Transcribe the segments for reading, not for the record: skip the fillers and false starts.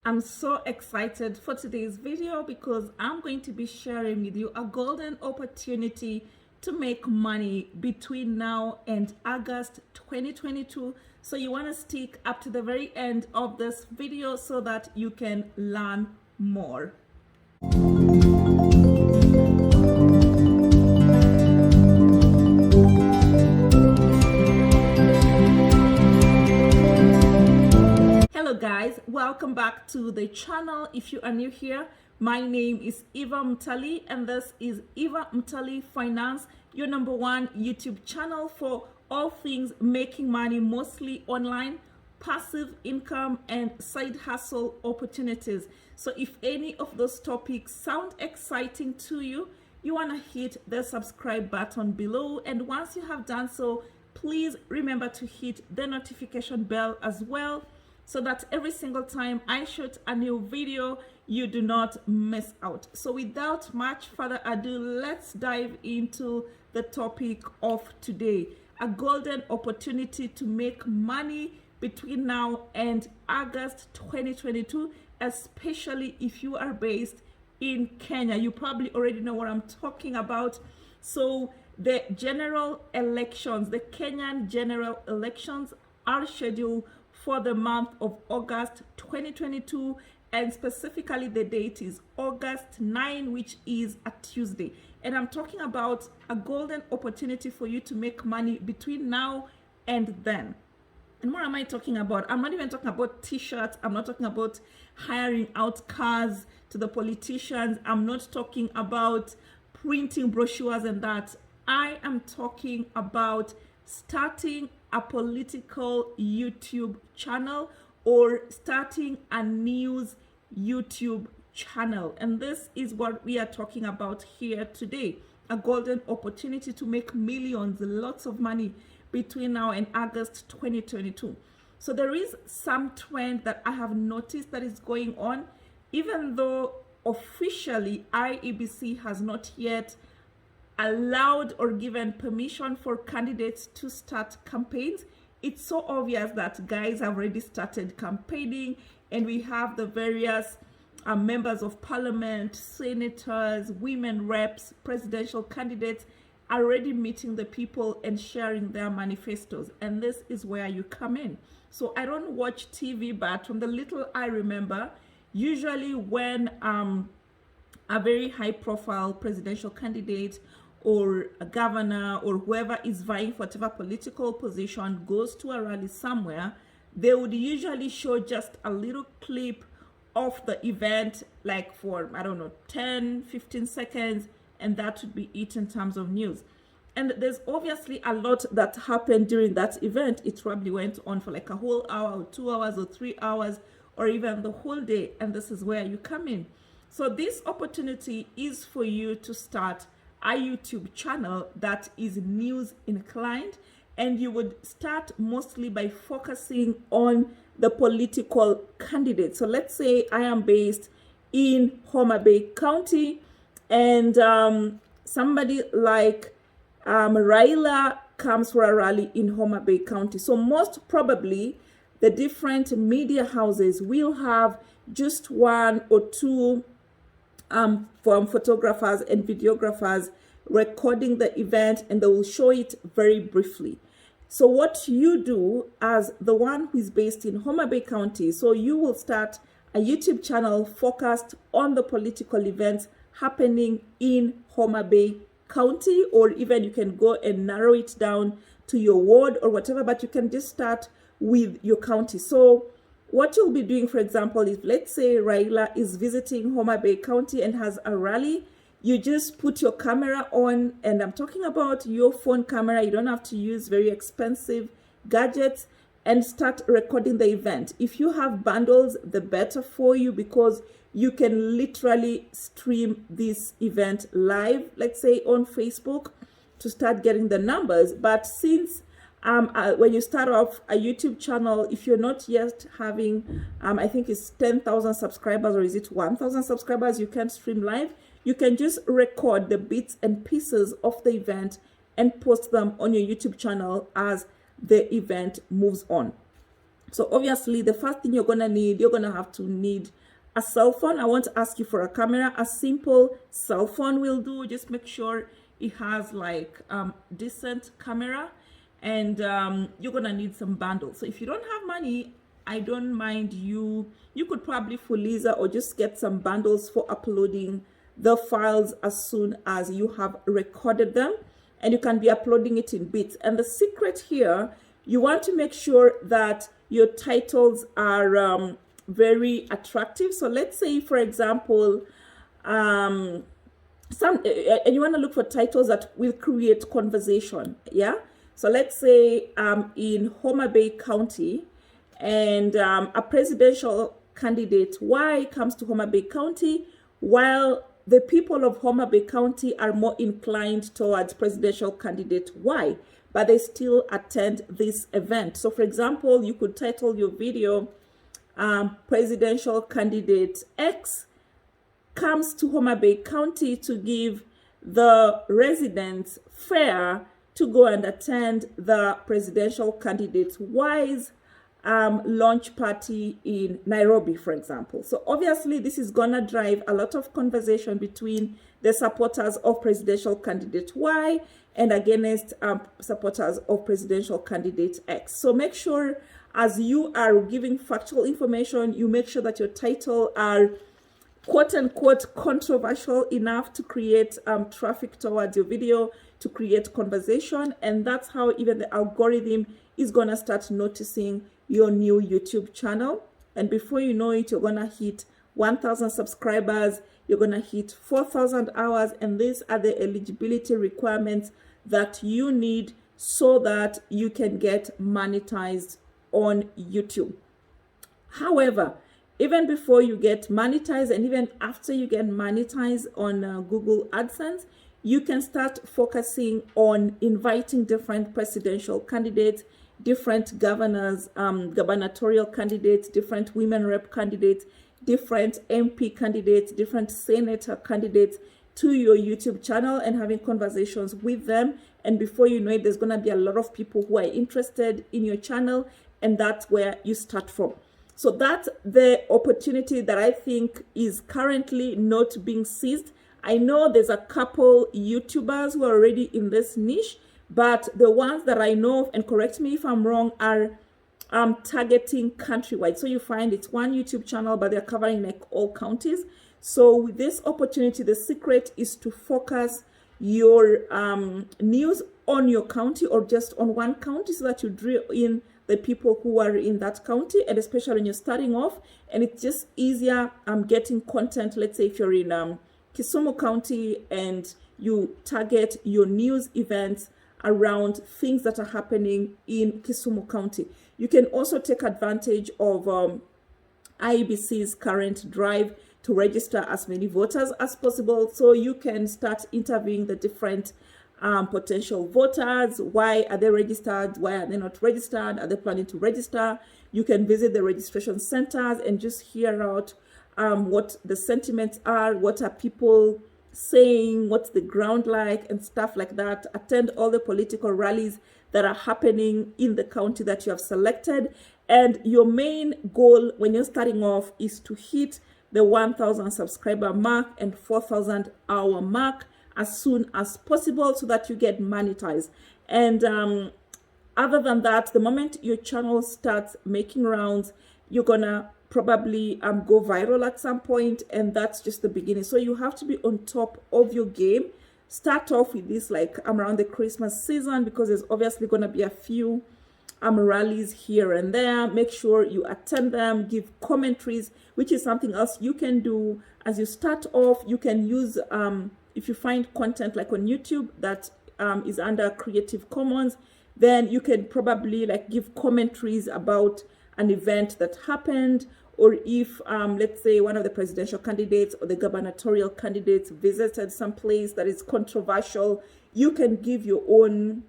I'm so excited for today's video because I'm going to be sharing with you a golden opportunity to make money between now and August 2022. So you want to stick up to the very end of this video so that you can learn more. Hello guys, welcome back to the channel. If you are new here, my name is Eva Mtali and this is Eva Mtali Finance, your #1 YouTube channel for all things making money, mostly online, passive income and side hustle opportunities. So if any of those topics sound exciting to you, you want to hit the subscribe button below, and once you have done so, please remember to hit the notification bell as well, so that every single time I shoot a new video, you do not miss out. So without much further ado, let's dive into the topic of today, a golden opportunity to make money between now and August 2022, especially if you are based in Kenya. You probably already know what I'm talking about. So the general elections, the Kenyan general elections are scheduled for the month of August 2022, and specifically the date is August 9, which is a Tuesday. And I'm talking about a golden opportunity for you to make money between now and then. And what am I talking about? I'm not even talking about t-shirts. I'm not talking about hiring out cars to the politicians. I'm not talking about printing brochures and that. I am talking about starting a political YouTube channel or starting a news YouTube channel. And this is what we are talking about here today, a golden opportunity to make millions, lots of money between now and August 2022. So there is some trend that I have noticed that is going on, even though officially IEBC has not yet allowed or given permission for candidates to start campaigns. It's so obvious that guys have already started campaigning, and we have the various members of parliament, senators, women reps, presidential candidates already meeting the people and sharing their manifestos. And this is where you come in. So I don't watch TV, but from the little I remember, usually when a very high profile presidential candidate or a governor or whoever is vying for whatever political position goes to a rally somewhere, they would usually show just a little clip of the event, like for, I don't know, 10, 15 seconds, and that would be it in terms of news. And there's obviously a lot that happened during that event. It probably went on for like a whole hour or 2 hours or 3 hours or even the whole day, and this is where you come in. So this opportunity is for you to start a YouTube channel that is news inclined, and you would start mostly by focusing on the political candidates. So let's say I am based in Homa Bay County, and somebody like Raila comes for a rally in Homa Bay County. So most probably the different media houses will have just 1 or 2 from photographers and videographers recording the event, and they will show it very briefly. So what you do as the one who is based in Homa Bay County, so you will start a YouTube channel focused on the political events happening in Homa Bay County, or even you can go and narrow it down to your ward or whatever, but you can just start with your county. So what you'll be doing, for example, is let's say Raila is visiting Homa Bay County and has a rally. You just put your camera on, and I'm talking about your phone camera. You don't have to use very expensive gadgets, and start recording the event. If you have bundles, the better for you, because you can literally stream this event live, let's say on Facebook, to start getting the numbers. But since when you start off a YouTube channel, if you're not yet having, I think it's 10,000 subscribers, or is it 1,000 subscribers, you can stream live. You can just record the bits and pieces of the event and post them on your YouTube channel as the event moves on. So obviously the first thing you're gonna have to need a cell phone. I want to ask you for a camera. A simple cell phone will do. Just make sure it has like decent camera, and you're gonna need some bundles. So if you don't have money, I don't mind you could probably Fuliza or just get some bundles for uploading the files as soon as you have recorded them, and you can be uploading it in bits. And the secret here, you want to make sure that your titles are very attractive. So let's say, for example, and you want to look for titles that will create conversation. Yeah. So let's say in Homa Bay County, and a presidential candidate Y comes to Homa Bay County, while the people of Homa Bay County are more inclined towards presidential candidate Y, but they still attend this event. So for example, you could title your video, presidential candidate X comes to Homa Bay County to give the residents fare to go and attend the presidential candidate Y's launch party in Nairobi, for example. So obviously this is gonna drive a lot of conversation between the supporters of presidential candidate Y and against supporters of presidential candidate X. So make sure as you are giving factual information, you make sure that your title are quote unquote controversial enough to create traffic towards your video, to create conversation. And that's how even the algorithm is gonna start noticing your new YouTube channel. And before you know it, you're gonna hit 1,000 subscribers, you're gonna hit 4,000 hours, and these are the eligibility requirements that you need so that you can get monetized on YouTube. However, even before you get monetized and even after you get monetized on Google AdSense, you can start focusing on inviting different presidential candidates, different governors, gubernatorial candidates, different women rep candidates, different MP candidates, different senator candidates to your YouTube channel and having conversations with them. And before you know it, there's going to be a lot of people who are interested in your channel, and that's where you start from. So that's the opportunity that I think is currently not being seized. I know there's a couple YouTubers who are already in this niche, but the ones that I know of, and correct me if I'm wrong, are targeting countrywide. So you find it's one YouTube channel, but they're covering like all counties. So with this opportunity, the secret is to focus your news on your county or just on one county so that you draw in the people who are in that county, and especially when you're starting off, and it's just easier getting content. Let's say if you're in Kisumu County and you target your news events around things that are happening in Kisumu County. You can also take advantage of IEBC's current drive to register as many voters as possible, so you can start interviewing the different potential voters. Why are they registered? Why are they not registered? Are they planning to register? You can visit the registration centers and just hear out what the sentiments are, what are people saying, what's the ground like, and stuff like that. Attend all the political rallies that are happening in the county that you have selected. And your main goal when you're starting off is to hit the 1,000 subscriber mark and 4,000 hour mark as soon as possible so that you get monetized. And other than that, the moment your channel starts making rounds, you're gonna probably go viral at some point, and that's just the beginning. So you have to be on top of your game. Start off with this like around the Christmas season, because there's obviously gonna be a few rallies here and there. Make sure you attend them, give commentaries, which is something else you can do as you start off. You can use if you find content like on YouTube that is under Creative Commons, then you can probably like give commentaries about an event that happened, or if let's say one of the presidential candidates or the gubernatorial candidates visited some place that is controversial, you can give your own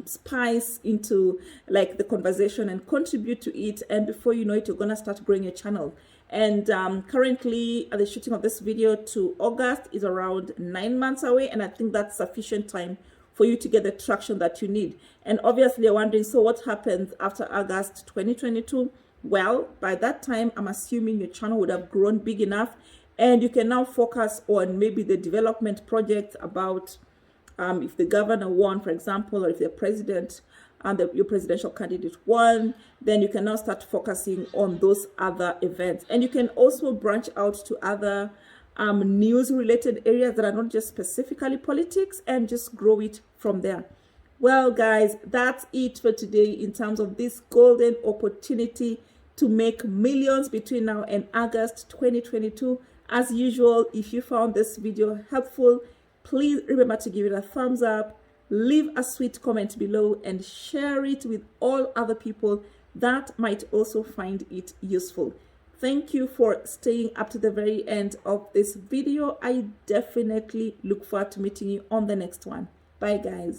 spice into like the conversation and contribute to it, and before you know it, you're gonna start growing your channel. And currently at the shooting of this video to August is around 9 months away, and I think that's sufficient time for you to get the traction that you need. And obviously you're wondering, so what happens after August 2022? Well, by that time, I'm assuming your channel would have grown big enough and you can now focus on maybe the development projects about if the governor won, for example, or if the president and your presidential candidate won, then you can now start focusing on those other events. And you can also branch out to other news related areas that are not just specifically politics and just grow it from there. Well, guys, that's it for today in terms of this golden opportunity to make millions between now and August 2022. As usual, if you found this video helpful, please remember to give it a thumbs up, leave a sweet comment below, and share it with all other people that might also find it useful. Thank you for staying up to the very end of this video. I definitely look forward to meeting you on the next one. Bye, guys.